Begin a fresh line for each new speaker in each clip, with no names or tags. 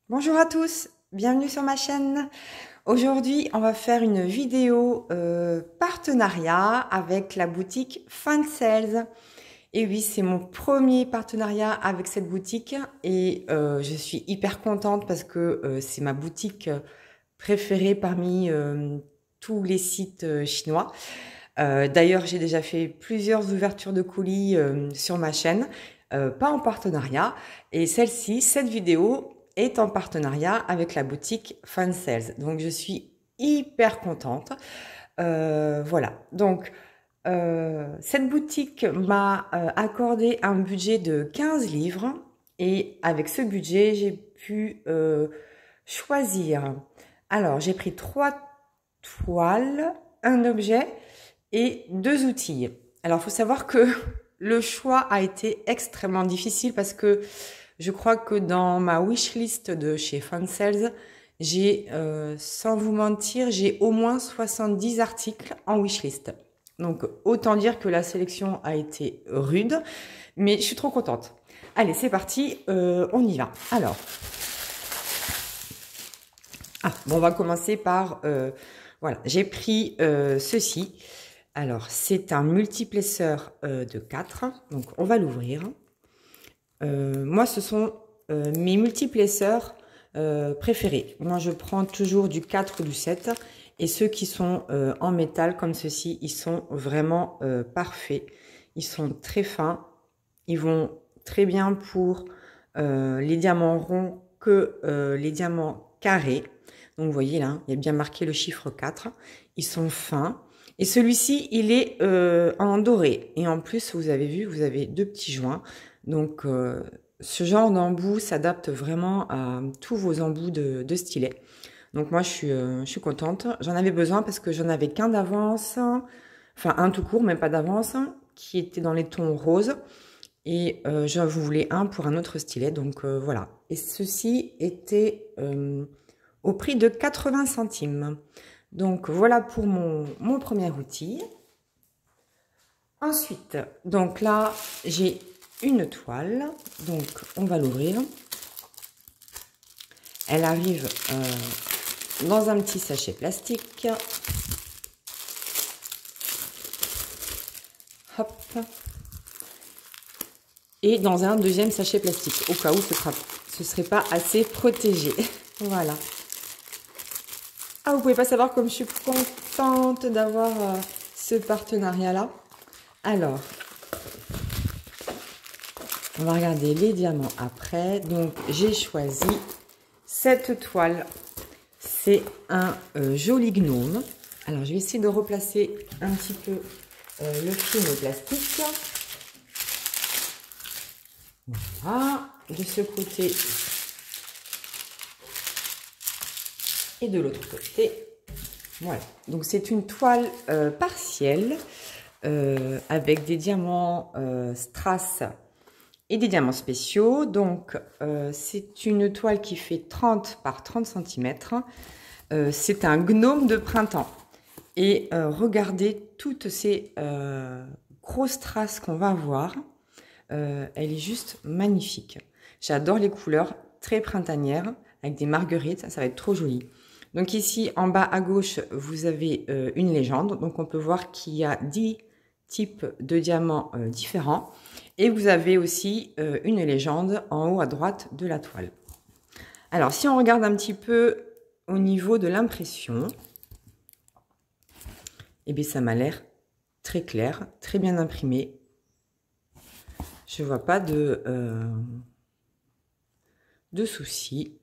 Bonjour à tous, bienvenue sur ma chaîne. Aujourd'hui, on va faire une vidéo partenariat avec la boutique Fan Sales. Et oui, c'est mon premier partenariat avec cette boutique et je suis hyper contente parce que c'est ma boutique préférée parmi tous les sites chinois. D'ailleurs, j'ai déjà fait plusieurs ouvertures de colis sur ma chaîne, pas en partenariat. Et celle-ci, cette vidéo, est en partenariat avec la boutique Fan Sales. Donc, je suis hyper contente. Voilà. Donc, cette boutique m'a accordé un budget de 15 livres. Et avec ce budget, j'ai pu choisir. Alors, j'ai pris 3 toiles, un objet et 2 outils. Alors, il faut savoir que le choix a été extrêmement difficile parce que je crois que dans ma wishlist de chez Fan Sales, j'ai, sans vous mentir, j'ai au moins 70 articles en wishlist. Donc, autant dire que la sélection a été rude, mais je suis trop contente. Allez, c'est parti, on y va. Alors, on va commencer par, voilà, j'ai pris ceci. Alors, c'est un multiplesseur de 4, donc on va l'ouvrir. Moi, ce sont mes multiplesseurs préférés. Moi, je prends toujours du 4 ou du 7. Et ceux qui sont en métal comme ceci, ils sont vraiment parfaits. Ils sont très fins. Ils vont très bien pour les diamants ronds que les diamants carrés. Donc, vous voyez là, il y a bien marqué le chiffre 4. Ils sont fins. Et celui-ci, il est en doré. Et en plus, vous avez vu, vous avez 2 petits joints. Donc, ce genre d'embout s'adapte vraiment à tous vos embouts de stylet. Donc, moi, je suis contente. J'en avais besoin parce que j'en avais qu'un d'avance. Enfin, un tout court, même pas d'avance, qui était dans les tons roses. Et je voulais un pour un autre stylet. Donc, voilà. Et ceci était au prix de 80 centimes. Donc, voilà pour mon premier outil. Ensuite, donc là, j'ai une toile. Donc, on va l'ouvrir. Elle arrive dans un petit sachet plastique. Hop. Et dans un deuxième sachet plastique, au cas où ce serait pas assez protégé. Voilà. Ah, vous pouvez pas savoir comme je suis contente d'avoir ce partenariat-là. Alors, on va regarder les diamants après. Donc, j'ai choisi cette toile. C'est un joli gnome. Alors, je vais essayer de replacer un petit peu le film au plastique. Voilà. De ce côté et de l'autre côté. Voilà. Donc, c'est une toile partielle avec des diamants strass et des diamants spéciaux. Donc, c'est une toile qui fait 30 par 30 cm. C'est un gnome de printemps. Et regardez toutes ces grosses traces qu'on va avoir. Elle est juste magnifique. J'adore les couleurs très printanières avec des marguerites. Ça va être trop joli. Donc ici, en bas à gauche, vous avez une légende. Donc on peut voir qu'il y a 10 types de diamants différents. Et vous avez aussi une légende en haut à droite de la toile. Alors, si on regarde un petit peu au niveau de l'impression, eh bien, ça m'a l'air très clair, très bien imprimé. Je ne vois pas de soucis.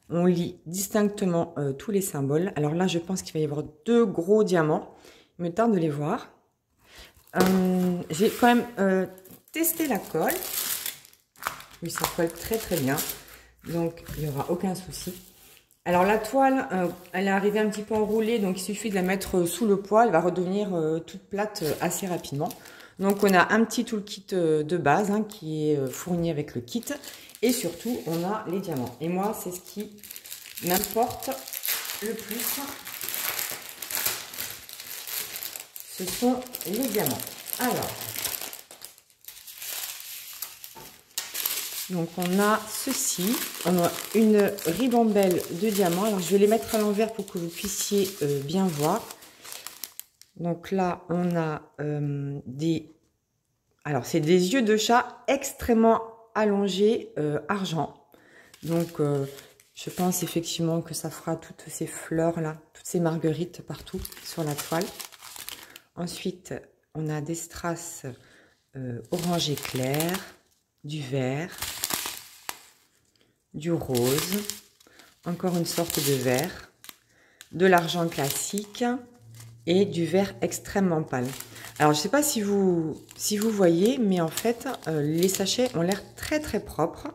On lit distinctement tous les symboles. Alors là, je pense qu'il va y avoir 2 gros diamants. Il me tarde de les voir. J'ai quand même testé la colle. Oui, ça colle très très bien. Donc, il n'y aura aucun souci. Alors, la toile, elle est arrivée un petit peu enroulée. Donc, il suffit de la mettre sous le poids. Elle va redevenir toute plate assez rapidement. Donc, on a un petit toolkit de base qui est fourni avec le kit. Et surtout, on a les diamants. Et moi, c'est ce qui m'importe le plus. Ce sont les diamants. Alors, Donc on a ceci, on a une ribambelle de diamants. Alors je vais les mettre à l'envers pour que vous puissiez bien voir. Donc là on a alors c'est des yeux de chat extrêmement allongés argent. Donc je pense effectivement que ça fera toutes ces fleurs là, toutes ces marguerites partout sur la toile. Ensuite on a des strass orangé clair, du vert, du rose, encore une sorte de vert, de l'argent classique et du vert extrêmement pâle. Alors je ne sais pas si vous voyez, mais en fait les sachets ont l'air très très propres.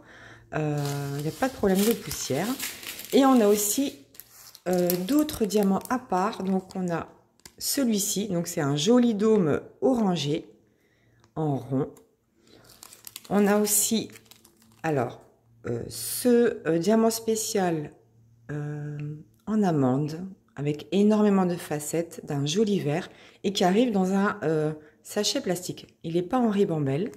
Il n'y a pas de problème de poussière. Et on a aussi d'autres diamants à part. Donc on a celui-ci, donc c'est un joli dôme orangé en rond. On a aussi, alors, ce diamant spécial en amande, avec énormément de facettes, d'un joli vert, et qui arrive dans un sachet plastique. Il n'est pas en ribambelle.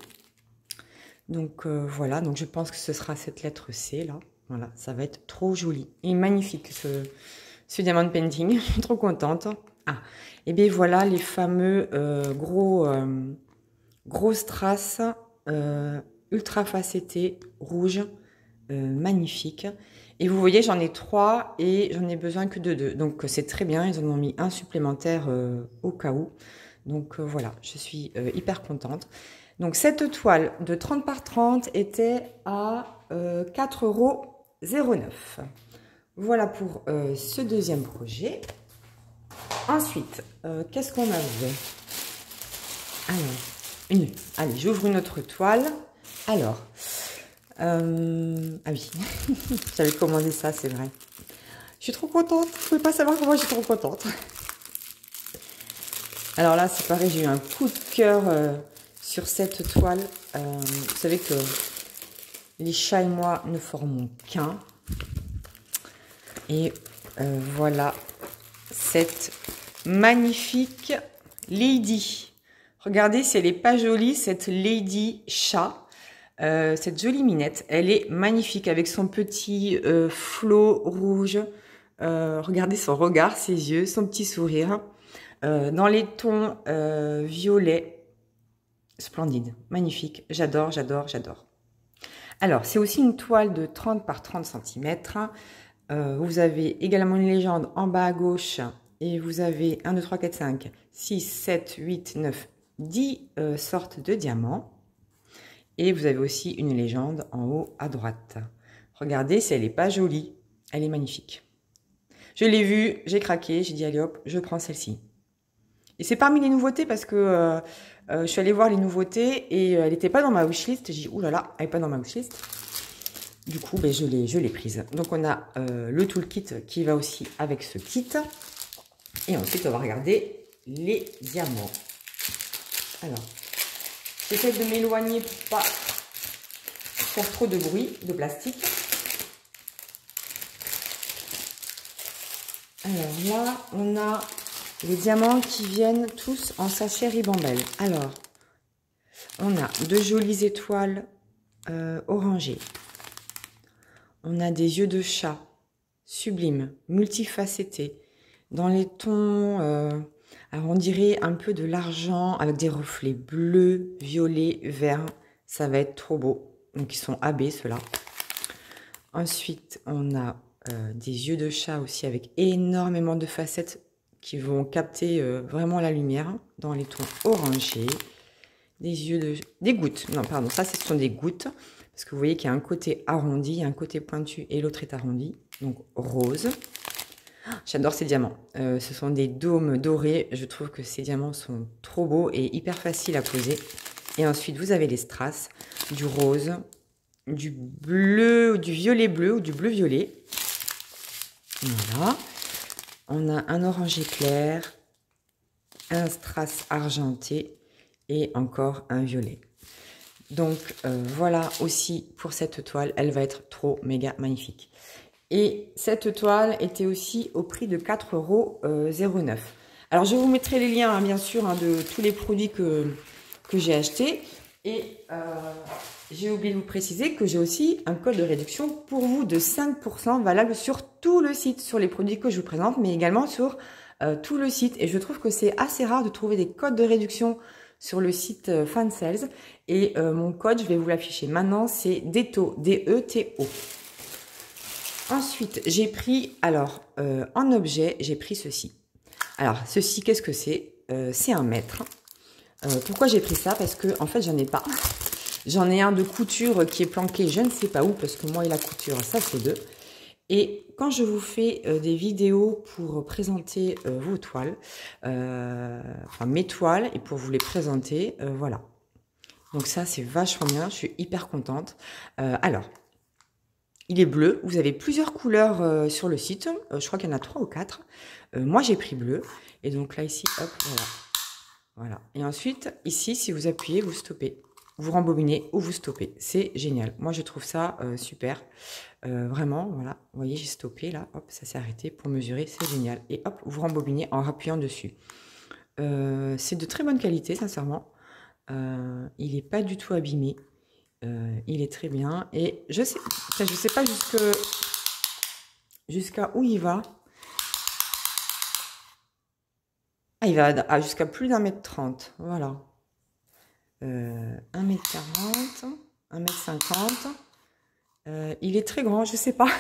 Donc voilà, donc je pense que ce sera cette lettre C, là. Voilà, ça va être trop joli. Et magnifique, ce diamant painting. Je suis trop contente. Ah, et bien voilà les fameux gros strass ultra facettés, rouge, magnifique. Et vous voyez, j'en ai 3 et j'en ai besoin que de 2. Donc c'est très bien, ils en ont mis un supplémentaire au cas où. Donc voilà, je suis hyper contente. Donc cette toile de 30 par 30 était à 4,09 €. Voilà pour ce deuxième projet. Ensuite, qu'est-ce qu'on avait? Alors, allez, j'ouvre une autre toile. Alors, ah oui, j'avais commandé ça, c'est vrai. Je suis trop contente. Vous ne pouvez pas savoir comment je suis trop contente. Alors là, c'est pareil, j'ai eu un coup de cœur sur cette toile. Vous savez que les chats et moi ne formons qu'un. Et voilà cette magnifique lady. Regardez si elle n'est pas jolie, cette lady chat. Cette jolie minette, elle est magnifique avec son petit flot rouge. Regardez son regard, ses yeux, son petit sourire. Dans les tons violets. Splendide, magnifique. J'adore, j'adore, j'adore. Alors, c'est aussi une toile de 30 par 30 cm. Vous avez également une légende en bas à gauche. Et vous avez 1, 2, 3, 4, 5, 6, 7, 8, 9, 10 sortes de diamants. Et vous avez aussi une légende en haut à droite. Regardez si elle n'est pas jolie. Elle est magnifique. Je l'ai vue, j'ai craqué, j'ai dit allez hop, je prends celle-ci. Et c'est parmi les nouveautés parce que je suis allée voir les nouveautés et elle n'était pas dans ma wishlist. J'ai dit oulala, elle n'est pas dans ma wishlist. Du coup, ben, je l'ai prise. Donc on a le toolkit qui va aussi avec ce kit. Et ensuite, on va regarder les diamants. Alors, j'essaie de m'éloigner pour pas faire trop de bruit de plastique. Alors là, on a les diamants qui viennent tous en sachet ribambelle. Alors, on a de jolies étoiles orangées. On a des yeux de chat sublimes, multifacettés, dans les tons, alors on dirait un peu de l'argent avec des reflets bleus, violets, verts. Ça va être trop beau. Donc ils sont AB ceux-là. Ensuite, on a des yeux de chat aussi avec énormément de facettes qui vont capter vraiment la lumière dans les tons orangés. Des gouttes. Non, pardon, ça ce sont des gouttes. Parce que vous voyez qu'il y a un côté arrondi, un côté pointu et l'autre est arrondi. Donc rose. J'adore ces diamants. Ce sont des dômes dorés. Je trouve que ces diamants sont trop beaux et hyper faciles à poser. Et ensuite, vous avez les strass, du rose, du bleu, du violet bleu ou du bleu violet. Voilà. On a un orangé clair, un strass argenté et encore un violet. Donc voilà aussi pour cette toile, elle va être trop méga magnifique. Et cette toile était aussi au prix de 4,09 €. Alors je vous mettrai les liens hein, bien sûr hein, de tous les produits que j'ai achetés. Et j'ai oublié de vous préciser que j'ai aussi un code de réduction pour vous de 5% valable sur tout le site, sur les produits que je vous présente, mais également sur tout le site. Et je trouve que c'est assez rare de trouver des codes de réduction sur le site Fansales. Et mon code, je vais vous l'afficher maintenant, c'est DETO, D-E-T-O. Ensuite, j'ai pris, alors, en objet, j'ai pris ceci. Alors, ceci, qu'est-ce que c'est? C'est un mètre. Pourquoi j'ai pris ça? Parce que en fait, j'en ai pas. J'en ai un de couture qui est planqué, je ne sais pas où, parce que moi et la couture, ça c'est deux. Et quand je vous fais des vidéos pour présenter vos toiles, enfin mes toiles, et pour vous les présenter, voilà. Donc ça, c'est vachement bien, je suis hyper contente. Alors, il est bleu, vous avez plusieurs couleurs sur le site, je crois qu'il y en a 3 ou 4. Moi, j'ai pris bleu, et donc là, ici, hop, voilà. Voilà. Et ensuite, ici, si vous appuyez, vous stoppez. Vous rembobinez ou vous stoppez. C'est génial. Moi, je trouve ça super. Vraiment, voilà. Vous voyez, j'ai stoppé là. Hop, ça s'est arrêté pour mesurer. C'est génial. Et hop, vous rembobinez en appuyant dessus. C'est de très bonne qualité, sincèrement. Il n'est pas du tout abîmé. Il est très bien. Et je sais pas jusqu'à où il va. Ah, il va jusqu'à plus d'1,30 m. Voilà. 1,40 m, 1,50 m. Il est très grand, je sais pas.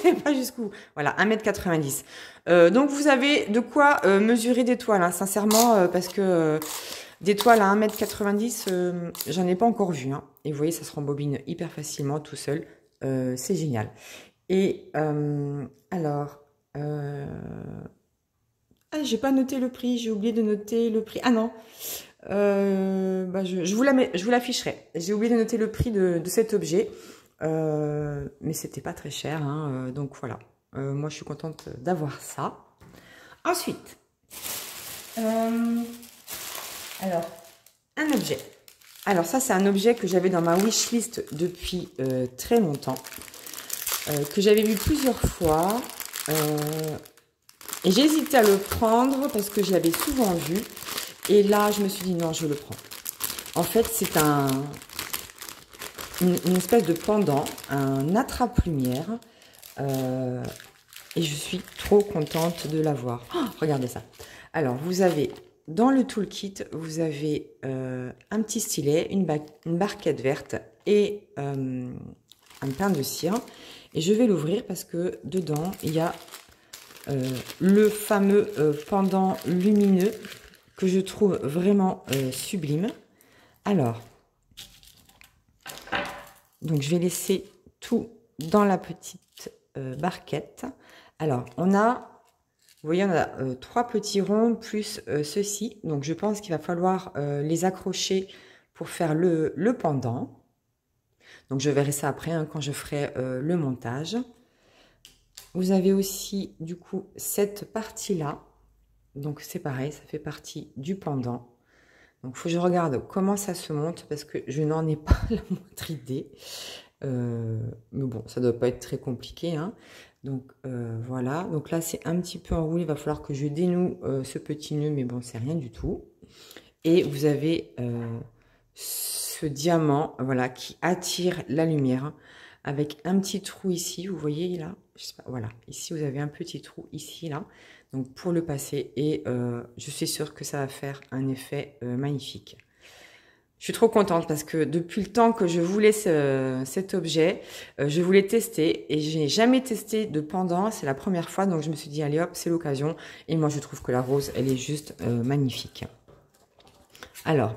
Il ne pas jusqu'où. Voilà, 1,90 m. Donc, vous avez de quoi mesurer des toiles, hein, sincèrement, parce que des toiles à 1,90 m, j'en ai pas encore vu. Hein. Et vous voyez, ça se rembobine hyper facilement tout seul. C'est génial. Et alors... Ah, j'ai pas noté le prix, j'ai oublié de noter le prix. Ah non, bah je vous l'afficherai. J'ai oublié de noter le prix de cet objet, mais c'était pas très cher, hein, donc voilà. Moi, je suis contente d'avoir ça. Ensuite, alors, un objet. Alors ça, c'est un objet que j'avais dans ma wishlist depuis très longtemps, que j'avais vu plusieurs fois. Et j'ai hésité à le prendre parce que je l'avais souvent vu. Et là, je me suis dit non, je le prends. En fait, c'est une espèce de pendant, un attrape-lumière. Et je suis trop contente de l'avoir. Oh, regardez ça. Alors, vous avez, dans le toolkit, vous avez un petit stylet, une barquette verte et un pain de cire. Et je vais l'ouvrir parce que dedans, il y a... le fameux pendant lumineux que je trouve vraiment sublime. Alors, donc je vais laisser tout dans la petite barquette. Alors, on a, vous voyez, on a 3 petits ronds plus ceci. Donc, je pense qu'il va falloir les accrocher pour faire le pendant. Donc, je verrai ça après hein, quand je ferai le montage. Vous avez aussi, du coup, cette partie-là. Donc, c'est pareil, ça fait partie du pendant. Donc, il faut que je regarde comment ça se monte parce que je n'en ai pas la moindre idée. Mais bon, ça ne doit pas être très compliqué. Hein. Donc, voilà. Donc là, c'est un petit peu enroulé. Il va falloir que je dénoue ce petit nœud, mais bon, c'est rien du tout. Et vous avez ce diamant, voilà, qui attire la lumière avec un petit trou ici. Vous voyez là? Je sais pas, voilà, ici vous avez un petit trou ici là, donc pour le passer et je suis sûre que ça va faire un effet magnifique. Je suis trop contente parce que depuis le temps que je voulais cet objet, je voulais tester et je n'ai jamais testé de pendant, c'est la première fois donc je me suis dit allez hop c'est l'occasion et moi je trouve que la rose elle est juste magnifique. Alors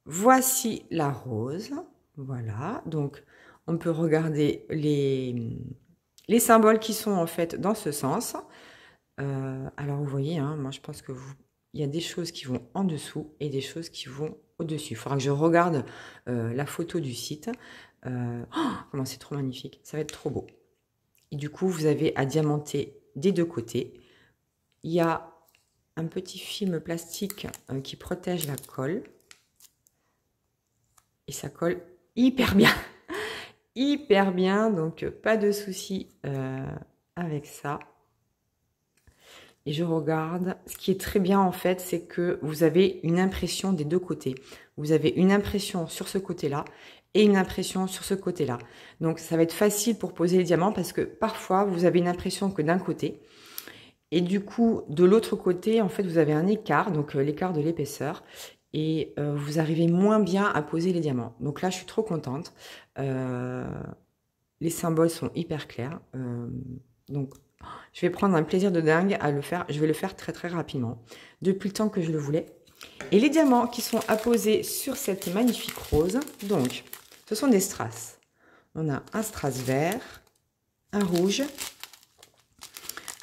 voici la rose, voilà donc on peut regarder les symboles qui sont en fait dans ce sens. Alors vous voyez, hein, moi je pense que il y a des choses qui vont en dessous et des choses qui vont au-dessus. Il faudra que je regarde la photo du site. Oh, comment c'est trop magnifique, ça va être trop beau. Et du coup, vous avez à diamanter des deux côtés. Il y a un petit film plastique qui protège la colle. Et ça colle hyper bien. Hyper bien, donc pas de souci avec ça. et je regarde. Ce qui est très bien en fait, c'est que vous avez une impression des deux côtés. Vous avez une impression sur ce côté-là et une impression sur ce côté-là. Donc ça va être facile pour poser les diamants parce que parfois vous avez une impression que d'un côté. Et du coup, de l'autre côté, en fait, vous avez un écart, donc l'écart de l'épaisseur. Et vous arrivez moins bien à poser les diamants. Donc là, je suis trop contente. Les symboles sont hyper clairs. Donc, je vais prendre un plaisir de dingue à le faire. Je vais le faire très très rapidement, depuis le temps que je le voulais. Et les diamants qui sont apposés sur cette magnifique rose, donc, ce sont des strass. On a un strass vert, un rouge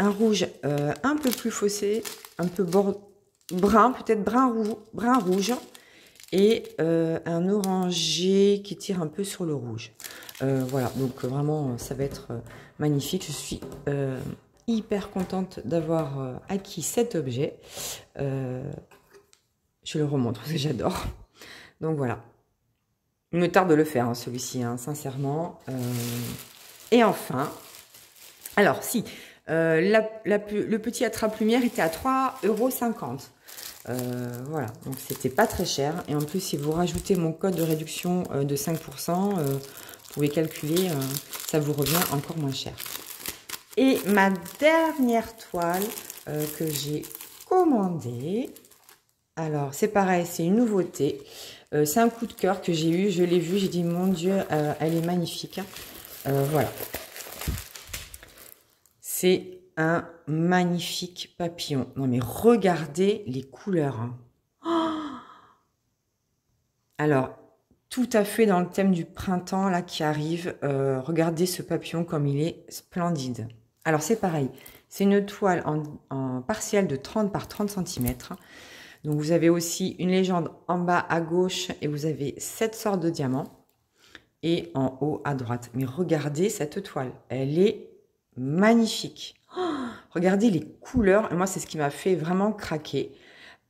un peu plus foncé, un peu brun, peut-être brun rouge, et un orangé qui tire un peu sur le rouge. Voilà, donc vraiment, ça va être magnifique. Je suis hyper contente d'avoir acquis cet objet. Je le remontre parce que j'adore. Donc voilà. Il me tarde de le faire, hein, celui-ci, hein, sincèrement. Et enfin, alors si, le petit attrape-lumière était à 3,50 €. Voilà, donc c'était pas très cher. Et en plus, si vous rajoutez mon code de réduction de 5%, vous pouvez calculer, ça vous revient encore moins cher. Et ma dernière toile que j'ai commandée, alors c'est pareil, c'est une nouveauté. C'est un coup de cœur que j'ai eu, je l'ai vu, j'ai dit mon Dieu, elle est magnifique. Voilà. C'est un magnifique papillon. Non mais regardez les couleurs. Hein. Oh, alors, tout à fait dans le thème du printemps là qui arrive. Regardez ce papillon comme il est splendide. Alors c'est pareil, c'est une toile en partiel de 30 par 30 cm. Donc vous avez aussi une légende en bas à gauche et vous avez 7 sortes de diamants. Et en haut à droite. Mais regardez cette toile, elle est magnifique. Oh, regardez les couleurs. Et moi, c'est ce qui m'a fait vraiment craquer.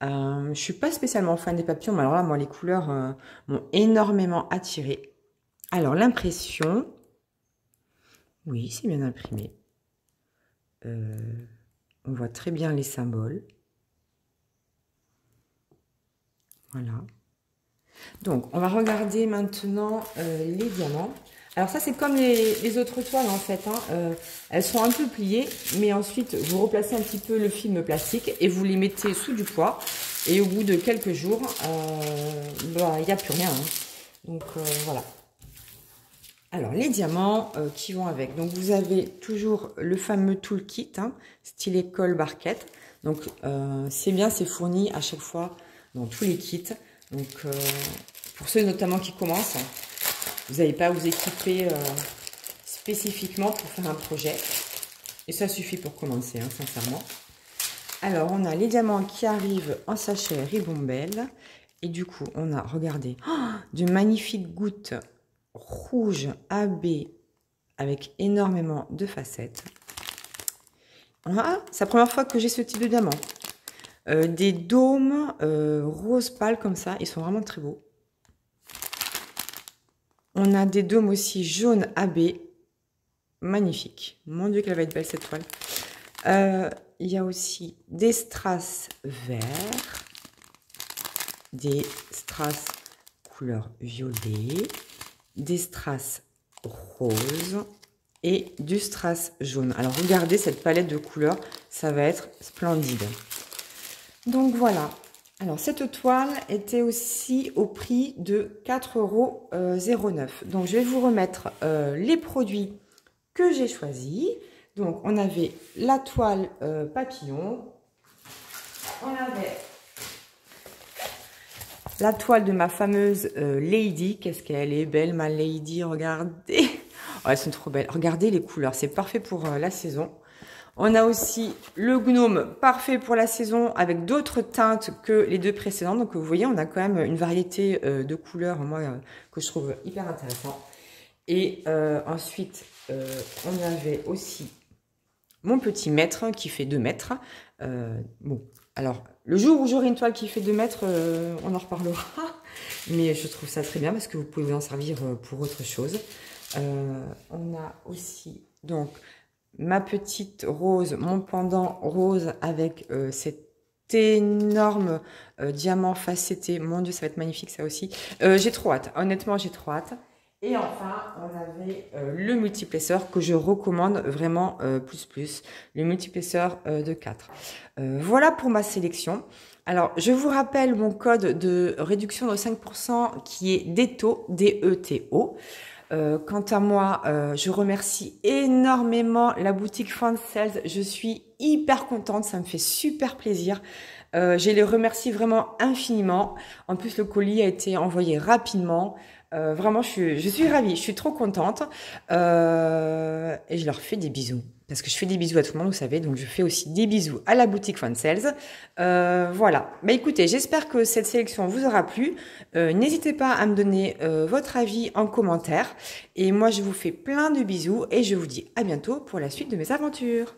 Je suis pas spécialement fan des papillons, mais alors là, moi, les couleurs m'ont énormément attirée. Alors, l'impression, oui, c'est bien imprimé. On voit très bien les symboles. Voilà. Donc, on va regarder maintenant les diamants. Alors ça, c'est comme les autres toiles, en fait. Hein. Elles sont un peu pliées, mais ensuite, vous replacez un petit peu le film plastique et vous les mettez sous du poids. Et au bout de quelques jours, il n'y a plus rien. Hein. Donc, voilà. Alors, les diamants qui vont avec. Donc, vous avez toujours le fameux toolkit, hein, stylet colle barquette. Donc, c'est bien, c'est fourni à chaque fois dans tous les kits. Donc, pour ceux notamment qui commencent, vous n'allez pas à vous équiper spécifiquement pour faire un projet. Et ça suffit pour commencer, hein, sincèrement. Alors, on a les diamants qui arrivent en sachet Ribombelle. Et du coup, on a, regardez, de magnifiques gouttes rouges AB avec énormément de facettes. Ah, c'est la première fois que j'ai ce type de diamant. Des dômes rose pâle comme ça, ils sont vraiment très beaux. On a des dômes aussi jaunes AB, magnifiques. Mon Dieu qu'elle va être belle cette toile. Il y a aussi des strass verts, des strass couleur violet, des strass roses et du strass jaune. Alors regardez cette palette de couleurs, ça va être splendide. Donc voilà. Alors cette toile était aussi au prix de 4,09 €. Donc je vais vous remettre les produits que j'ai choisis. Donc on avait la toile papillon. On avait la toile de ma fameuse Lady. Qu'est-ce qu'elle est belle ma Lady, regardez. Oh, elles sont trop belles. Regardez les couleurs, c'est parfait pour la saison. On a aussi le gnome, parfait pour la saison, avec d'autres teintes que les deux précédentes. Donc, vous voyez, on a quand même une variété de couleurs, moi, que je trouve hyper intéressant. Et ensuite, on avait aussi mon petit mètre qui fait 2 mètres. Bon, alors, le jour où j'aurai une toile qui fait 2 mètres, on en reparlera. Mais je trouve ça très bien parce que vous pouvez vous en servir pour autre chose. On a aussi, donc... ma petite rose, mon pendant rose avec cet énorme diamant facetté. Mon Dieu, ça va être magnifique ça aussi. J'ai trop hâte, honnêtement j'ai trop hâte. Et enfin, on avait le multiplesseur que je recommande vraiment plus, le multiplesseur de 4. Voilà pour ma sélection. Alors, je vous rappelle mon code de réduction de 5% qui est DETO, D-E-T-O. Quant à moi, je remercie énormément la boutique Fansels. Je suis hyper contente, ça me fait super plaisir. Je les remercie vraiment infiniment. En plus, le colis a été envoyé rapidement. Vraiment, je suis ravie, je suis trop contente. Et je leur fais des bisous. Parce que je fais des bisous à tout le monde, vous savez. Donc, je fais aussi des bisous à la boutique Fansels. Voilà. Bah, écoutez, j'espère que cette sélection vous aura plu. N'hésitez pas à me donner votre avis en commentaire. Et moi, je vous fais plein de bisous. Et je vous dis à bientôt pour la suite de mes aventures.